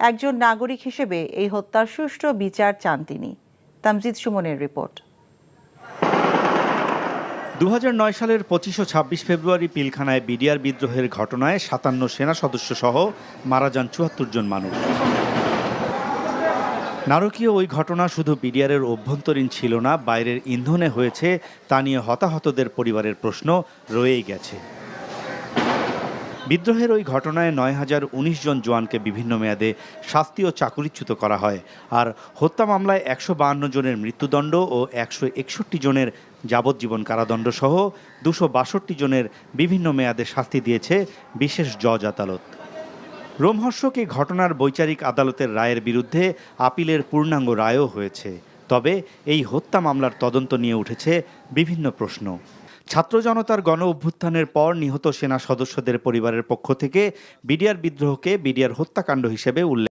একজন নাগরিক হিসেবে এই হত্যার সুষ্ঠু বিচার চান তিনি। তামজিদ সুমনের রিপোর্ট। 2009 সালের 25 ও 26 ফেব্রুয়ারি পিলখানায় বিডিআর বিদ্রোহের ঘটনায় 57 সেনা সদস্য সহ মারা যান 74 জন মানুষ। নারকীয় ওই ঘটনা শুধু বিডিআরের অভ্যন্তরীণ ছিল না, বাইরের ইন্ধনে হয়েছে তা নিয়ে হতাহতদের পরিবারের প্রশ্ন রয়েই গেছে। বিদ্রোহের ওই ঘটনায় 9019 জন জওয়ানকে বিভিন্ন মেয়াদে শাস্তি ও চাকুরিচ্যুত করা হয়, আর হত্যা মামলায় 152 জনের মৃত্যুদণ্ড ও 161 জনের যাবজ্জীবন কারাদণ্ড সহ 262 জনের বিভিন্ন মেয়াদে শাস্তি দিয়েছে বিশেষ জজ আদালত। রোমহর্ষক এই ঘটনার বৈচারিক আদালতের রায়ের বিরুদ্ধে আপিলের পূর্ণাঙ্গ রায়ও হয়েছে। তবে এই হত্যা মামলার তদন্ত নিয়ে উঠেছে বিভিন্ন প্রশ্ন। ছাত্র জনতার গণ অভ্যুত্থানের পর নিহত সেনা সদস্যদের পরিবারের পক্ষ থেকে বিডিআর বিদ্রোহকে বিডিআর হত্যাকাণ্ড হিসেবে উল্লেখ